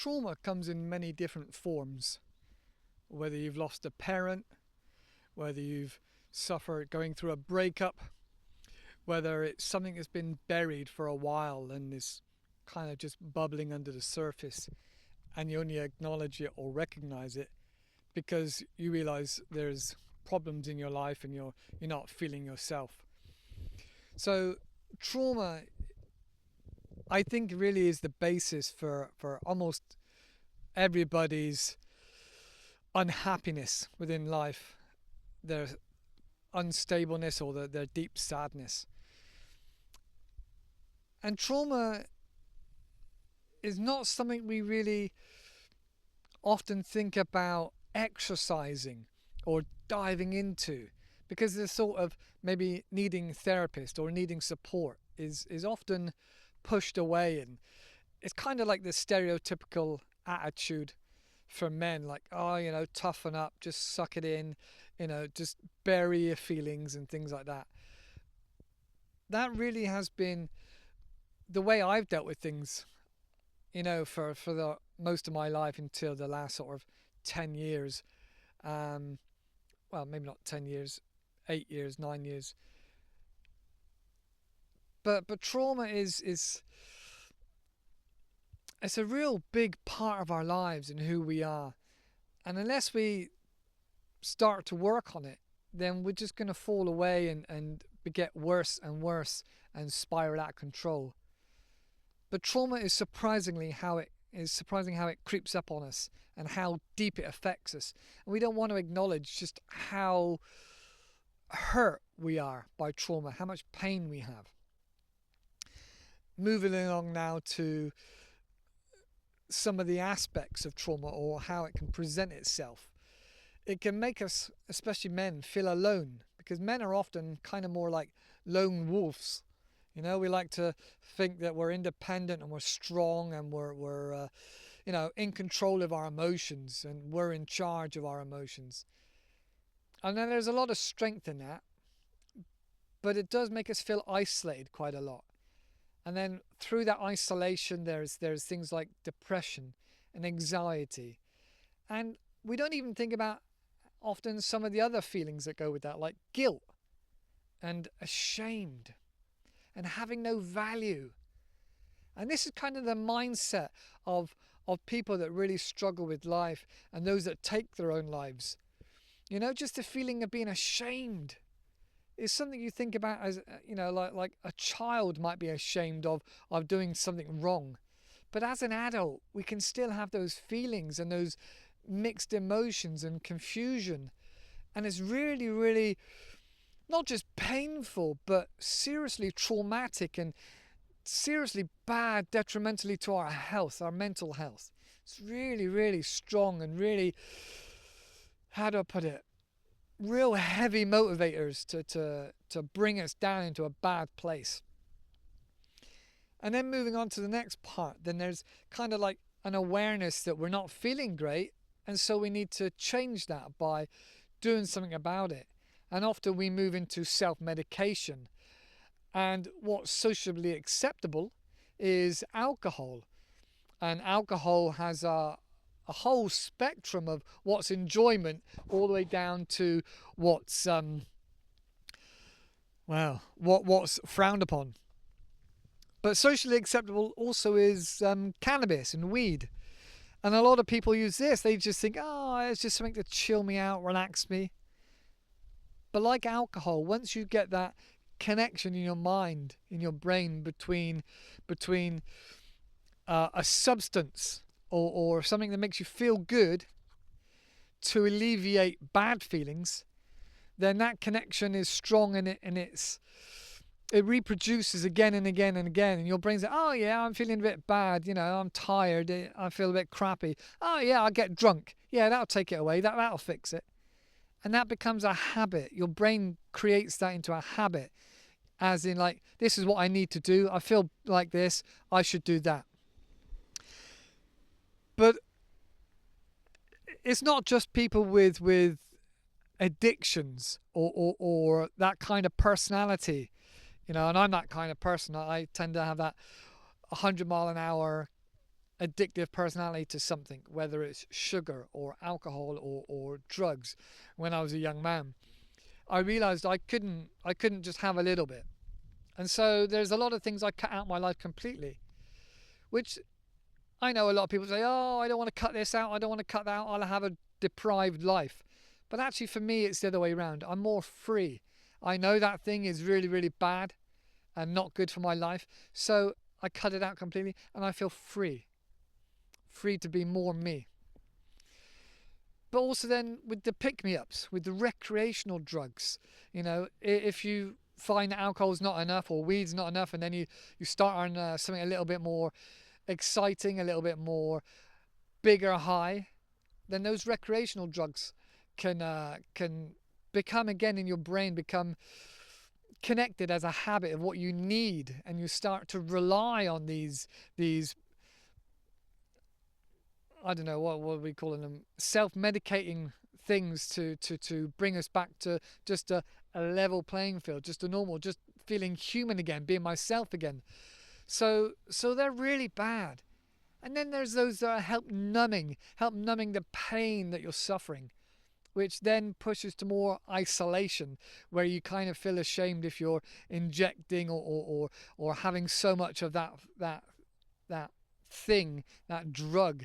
trauma comes in many different forms. Whether you've lost a parent, whether you've suffered going through a breakup, whether it's something that's been buried for a while and is kind of just bubbling under the surface, and you only acknowledge it or recognize it because you realize there's problems in your life and you're not feeling yourself. So trauma, I think, really is the basis for almost everybody's unhappiness within life, their unstableness or their deep sadness. And trauma is not something we really often think about exercising or diving into, because the sort of maybe needing therapist or needing support is often pushed away, and it's kind of like the stereotypical attitude for men, like, oh, toughen up, just suck it in, just bury your feelings and things like that. That really has been the way I've dealt with things, for the most of my life until the last sort of 10 years. Well, maybe not 10 years, 8 years, 9 years. But trauma is it's a real big part of our lives and who we are. And unless we start to work on it, then we're just going to fall away and get worse and worse and spiral out of control. But trauma is surprising how it creeps up on us and how deep it affects us. And we don't want to acknowledge just how hurt we are by trauma, how much pain we have. Moving along now to some of the aspects of trauma or how it can present itself. It can make us, especially men, feel alone, because men are often kind of more like lone wolves. We like to think that we're independent and we're strong and we're in control of our emotions and we're in charge of our emotions. And then there's a lot of strength in that, but it does make us feel isolated quite a lot. And then through that isolation, there's things like depression and anxiety. And we don't even think about often some of the other feelings that go with that, like guilt and ashamed and having no value. And this is kind of the mindset of people that really struggle with life and those that take their own lives. Just the feeling of being ashamed is something you think about as, like a child might be ashamed of doing something wrong. But as an adult, we can still have those feelings and those mixed emotions and confusion. And it's really, really not just painful, but seriously traumatic and seriously bad, detrimentally to our health, our mental health. It's really, really strong and really, how do I put it, real heavy motivators to bring us down into a bad place. And then moving on to the next part, then there's kind of like an awareness that we're not feeling great, and so we need to change that by doing something about it. And often we move into self-medication. And what's socially acceptable is alcohol. And alcohol has a whole spectrum of what's enjoyment all the way down to what's what's frowned upon. But socially acceptable also is cannabis and weed. And a lot of people use this. They just think, it's just something to chill me out, relax me. But like alcohol, once you get that connection in your mind, in your brain between a substance or something that makes you feel good to alleviate bad feelings, then that connection is strong and it reproduces again and again and again, and your brain's like, oh yeah, I'm feeling a bit bad, I'm tired, I feel a bit crappy. Oh yeah, I'll get drunk. Yeah, that'll take it away. That'll fix it. And that becomes a habit. Your brain creates that into a habit, as in like, this is what I need to do. I feel like this. I should do that. But it's not just people with addictions or that kind of personality, and I'm that kind of person. I tend to have that 100 mile an hour addictive personality to something, whether it's sugar or alcohol or drugs, when I was a young man, I realized I couldn't just have a little bit. And so there's a lot of things I cut out of my life completely, which I know a lot of people say, oh, I don't want to cut this out, I don't want to cut that out, I'll have a deprived life. But actually, for me, it's the other way around. I'm more free. I know that thing is really, really bad and not good for my life. So I cut it out completely and I feel free. Free to be more me. But also then with the pick-me-ups, with the recreational drugs, if you find that alcohol's not enough or weed's not enough, and then you start on something a little bit more exciting, a little bit more bigger high, then those recreational drugs can become, again, in your brain, become connected as a habit of what you need, and you start to rely on these I don't know what are we calling them, self-medicating things to bring us back to just a level playing field, just a normal, just feeling human again, being myself again. So they're really bad. And then there's those that help numbing the pain that you're suffering, which then pushes to more isolation, where you kind of feel ashamed if you're injecting or having so much of that thing, that drug,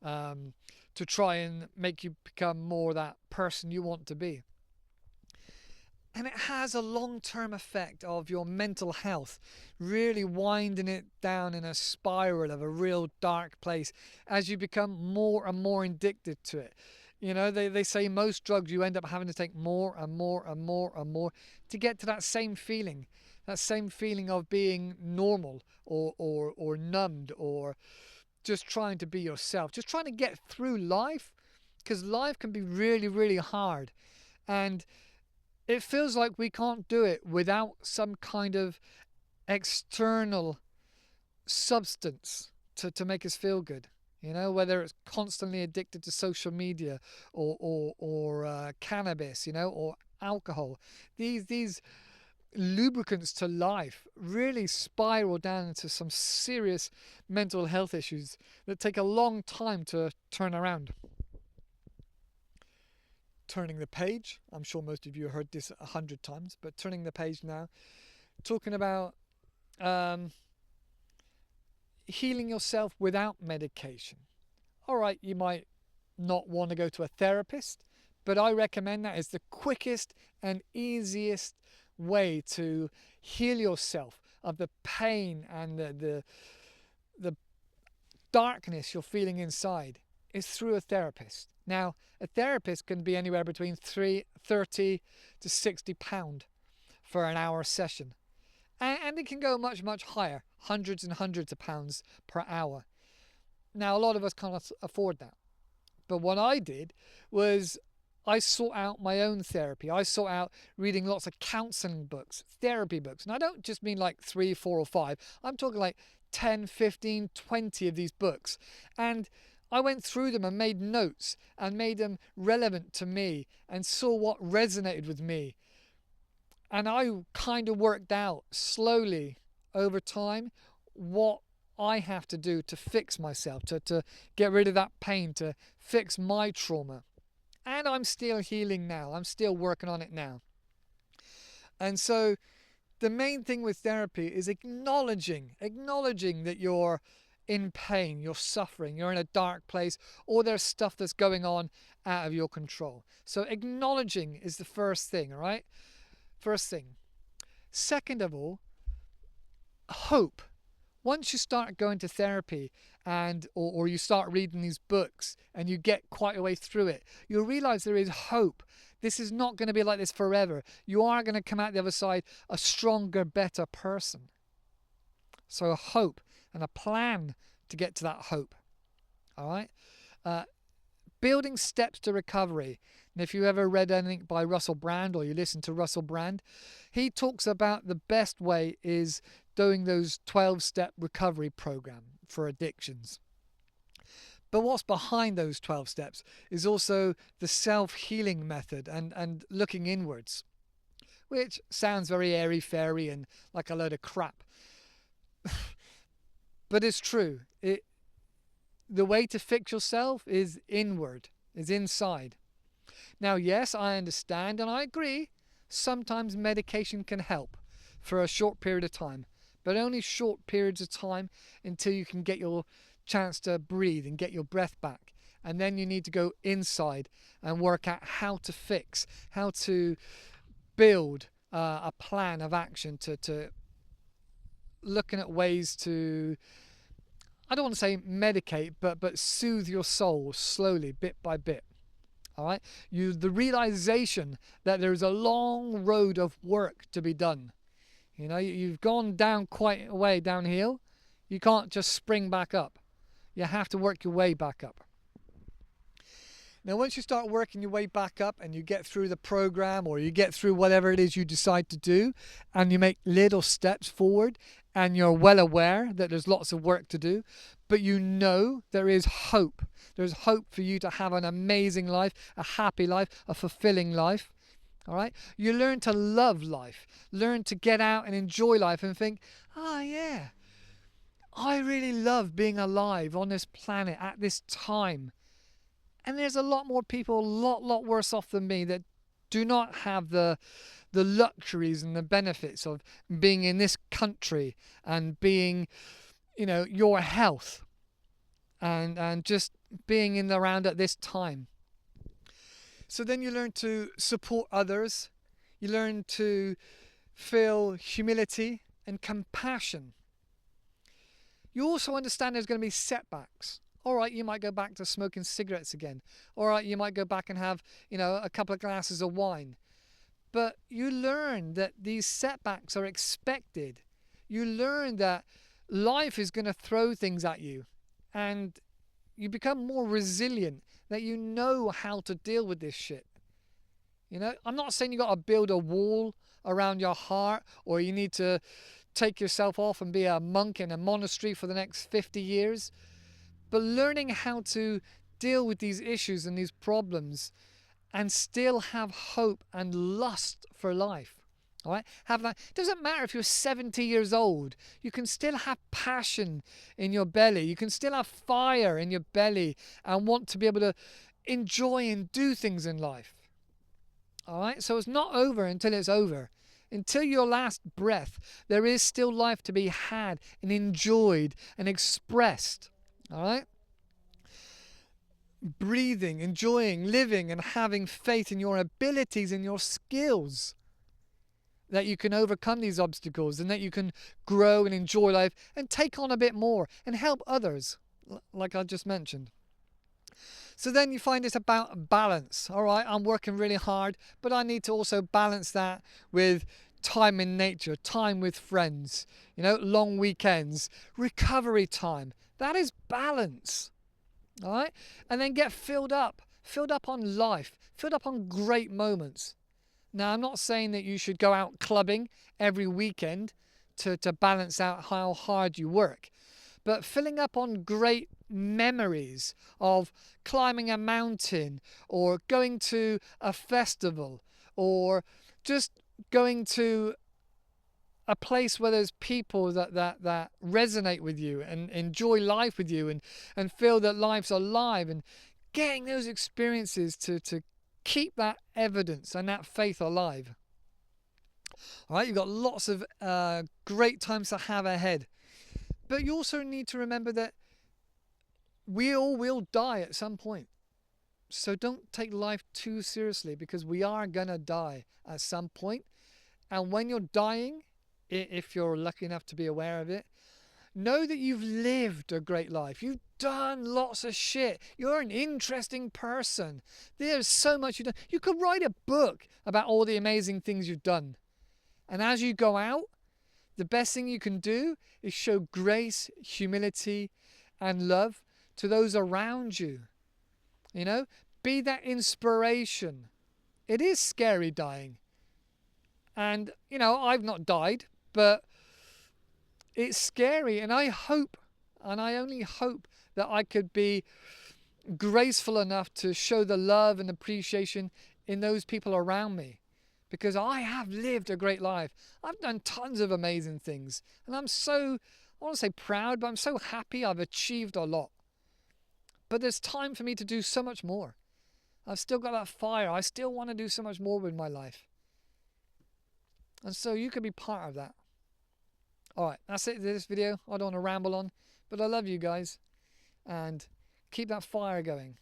to try and make you become more that person you want to be. And it has a long-term effect of your mental health, really winding it down in a spiral of a real dark place as you become more and more addicted to it. They say most drugs you end up having to take more and more and more and more to get to that same feeling of being normal or numbed, or just trying to be yourself, just trying to get through life, because life can be really, really hard. And it feels like we can't do it without some kind of external substance to make us feel good. Whether it's constantly addicted to social media or cannabis, or alcohol. These lubricants to life really spiral down into some serious mental health issues that take a long time to turn around. Turning the page, I'm sure most of you have heard this 100 times, but turning the page now, talking about healing yourself without medication. All right, you might not want to go to a therapist, but I recommend that as the quickest and easiest way to heal yourself of the pain and the darkness you're feeling inside, is through a therapist. Now, a therapist can be anywhere between £30 to £60 for an hour session. And it can go much, much higher, hundreds and hundreds of pounds per hour. Now, a lot of us can't afford that. But what I did was I sought out my own therapy. I sought out reading lots of counselling books, therapy books. And I don't just mean like 3, 4 or 5. I'm talking like 10, 15, 20 of these books. And I went through them and made notes and made them relevant to me and saw what resonated with me. And I kind of worked out slowly over time what I have to do to fix myself, to get rid of that pain, to fix my trauma. And I'm still healing now. I'm still working on it now. And so the main thing with therapy is acknowledging that you're in pain, you're suffering, you're in a dark place, or there's stuff that's going on out of your control. So acknowledging is the first thing, all right? First thing. Second of all, hope. Once you start going to therapy or you start reading these books and you get quite a way through it, you'll realize there is hope. This is not going to be like this forever. You are going to come out the other side a stronger, better person. So a hope and a plan to get to that hope. All right? Building steps to recovery. And if you ever read anything by Russell Brand or you listen to Russell Brand, he talks about the best way is doing those 12-step recovery program for addictions. But what's behind those 12 steps is also the self-healing method and looking inwards, which sounds very airy-fairy and like a load of crap. But it's true. the way to fix yourself is inward, is inside. Now, yes, I understand and I agree, sometimes medication can help for a short period of time, but only short periods of time until you can get your chance to breathe and get your breath back. And then you need to go inside and work out how to fix, how to build a plan of action to looking at ways to, I don't want to say medicate, but soothe your soul slowly, bit by bit. All right, the realization that there's a long road of work to be done. You know, you've gone down quite a way downhill. You can't just spring back up. You have to work your way back up. Now, once you start working your way back up and you get through the program or you get through whatever it is you decide to do, and you make little steps forward, and you're well aware that there's lots of work to do, but you know there is hope. There's hope for you to have an amazing life, a happy life, a fulfilling life. All right? You learn to love life, learn to get out and enjoy life and think, oh yeah, I really love being alive on this planet at this time. And there's a lot more people, a lot worse off than me, that do not have the luxuries and the benefits of being in this country and being, you know, your health and just being in the round at this time. So then you learn to support others. You learn to feel humility and compassion. You also understand there's going to be setbacks. All right, you might go back to smoking cigarettes again. All right, you might go back and have, you know, a couple of glasses of wine. But you learn that these setbacks are expected. You learn that life is going to throw things at you. And you become more resilient, that you know how to deal with this shit. You know, I'm not saying you got to build a wall around your heart, or you need to take yourself off and be a monk in a monastery for the next 50 years. But learning how to deal with these issues and these problems and still have hope and lust for life. All right? Have that. It doesn't matter if you're 70 years old. You can still have passion in your belly. You can still have fire in your belly and want to be able to enjoy and do things in life. All right? So it's not over until it's over. Until your last breath, there is still life to be had and enjoyed and expressed. All right? Breathing, enjoying, living, and having faith in your abilities and your skills, that you can overcome these obstacles and that you can grow and enjoy life and take on a bit more and help others, like I just mentioned. So then you find it's about balance. All right, I'm working really hard, but I need to also balance that with time in nature, time with friends, you know, long weekends, recovery time. That is balance. All right? And then get filled up on life, filled up on great moments. Now, I'm not saying that you should go out clubbing every weekend to balance out how hard you work, but filling up on great memories of climbing a mountain or going to a festival or just going to a place where there's people that resonate with you and enjoy life with you and feel that life's alive, and getting those experiences to keep that evidence and that faith alive. All right, you've got lots of great times to have ahead. But you also need to remember that we all will die at some point. So don't take life too seriously, because we are going to die at some point. And when you're dying, if you're lucky enough to be aware of it, know that you've lived a great life. You've done lots of shit. You're an interesting person. There's so much you've done. You could write a book about all the amazing things you've done. And as you go out, the best thing you can do is show grace, humility, and love to those around you. You know, be that inspiration. It is scary dying. And, you know, I've not died, but it's scary. And I hope, and I only hope, that I could be graceful enough to show the love and appreciation in those people around me. Because I have lived a great life. I've done tons of amazing things. And I'm so, I want to say proud, but I'm so happy I've achieved a lot. but there's time for me to do so much more. I've still got that fire. I still want to do so much more with my life. And so you can be part of that. Alright, that's it for this video. I don't want to ramble on, but I love you guys. And keep that fire going.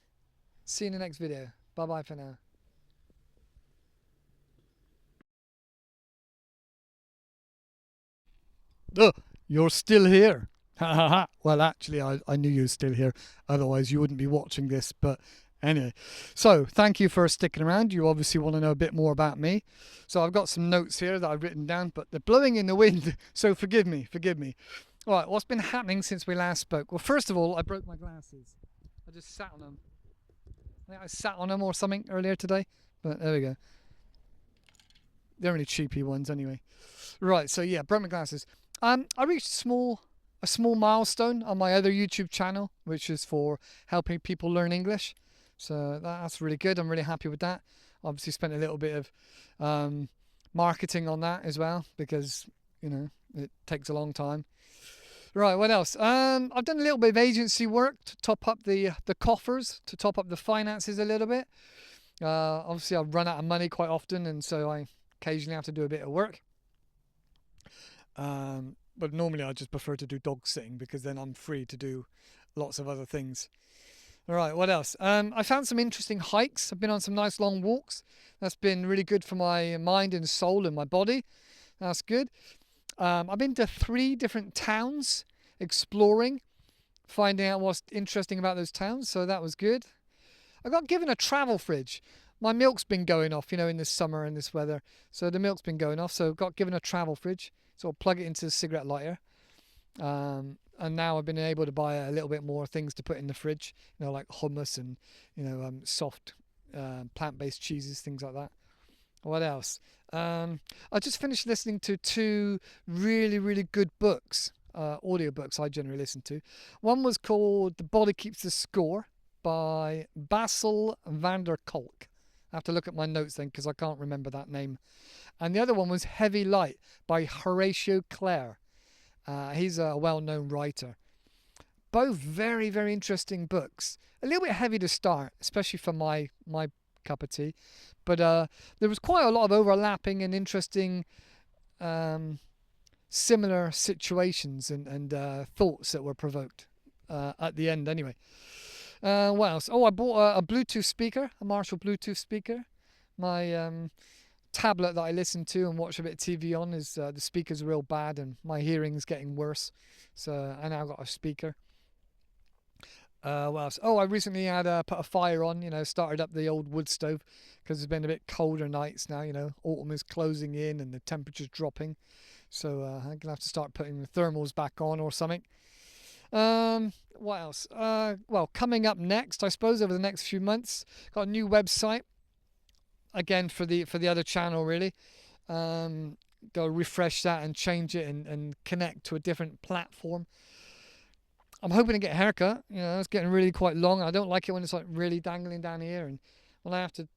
See you in the next video. Bye bye for now. You're still here. Well, actually, I knew you were still here. Otherwise, you wouldn't be watching this. But anyway, so thank you for sticking around. You obviously want to know a bit more about me. So I've got some notes here that I've written down, but they're blowing in the wind. So forgive me. All right, what's been happening since we last spoke? Well, first of all, I broke my glasses. I just sat on them. I think I sat on them or something earlier today. But there we go. They're only cheapy ones anyway. Right, so yeah, broke my glasses. I reached a small milestone on my other YouTube channel, which is for helping people learn English. So that's really good. I'm really happy with that. Obviously spent a little bit of marketing on that as well, because, you know, it takes a long time. Right, what else? I've done a little bit of agency work to top up the coffers, to top up the finances a little bit. Obviously, I've run out of money quite often, and so I occasionally have to do a bit of work. But normally I just prefer to do dog sitting, because then I'm free to do lots of other things. All right, what else? I found some interesting hikes. I've been on some nice long walks. That's been really good for my mind and soul and my body. That's good. I've been to 3 different towns exploring, finding out what's interesting about those towns. So that was good. I got given a travel fridge. My milk's been going off, you know, in this summer and this weather. So the milk's been going off. So got given a travel fridge. So I'll plug it into the cigarette lighter. And now I've been able to buy a little bit more things to put in the fridge, you know, like hummus and, you know, soft plant-based cheeses, things like that. What else? I just finished listening to 2 really, really good books, audiobooks I generally listen to. One was called The Body Keeps the Score by Basil van der Kolk. I have to look at my notes then, because I can't remember that name. And the other one was Heavy Light by Horatio Clare. He's a well-known writer. Both very, very interesting books. A little bit heavy to start, especially for my cup of tea. But there was quite a lot of overlapping and interesting similar situations and thoughts that were provoked at the end anyway. What else? Oh, I bought a Bluetooth speaker, a Marshall Bluetooth speaker. My tablet that I listen to and watch a bit of TV on is the speaker's real bad and my hearing's getting worse. So I now got a speaker. What else? Oh, I recently had put a fire on, you know, started up the old wood stove, because it's been a bit colder nights now, you know, autumn is closing in and the temperature's dropping. So I'm going to have to start putting the thermals back on or something. What else? Well, coming up next, I suppose, over the next few months, got a new website. Again, for the other channel, really. Got to refresh that and change it and connect to a different platform. I'm hoping to get a haircut. You know, it's getting really quite long. I don't like it when it's like really dangling down here, and when I have to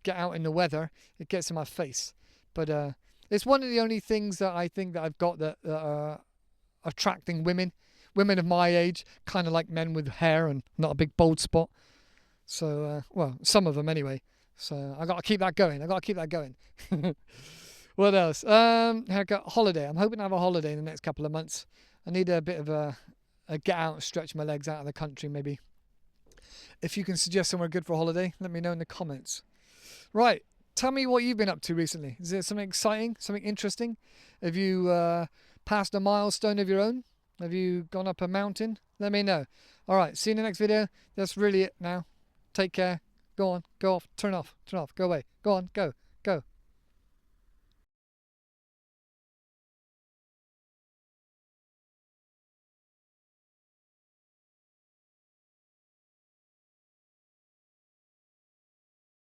get out in the weather, it gets in my face. But it's one of the only things that I think that I've got that are attracting women of my age, kind of like men with hair and not a big bald spot. So, well, some of them anyway. So I got to keep that going. What else? Haircut, holiday. I'm hoping to have a holiday in the next couple of months. I need a bit of a get out and stretch my legs out of the country, maybe. If you can suggest somewhere good for a holiday, let me know in the comments. Right, tell me what you've been up to recently. Is there something exciting, something interesting? Have you passed a milestone of your own? Have you gone up a mountain? Let me know. All right, see you in the next video. That's really it now. Take care. Go on, go off, turn off, go away. Go on, go.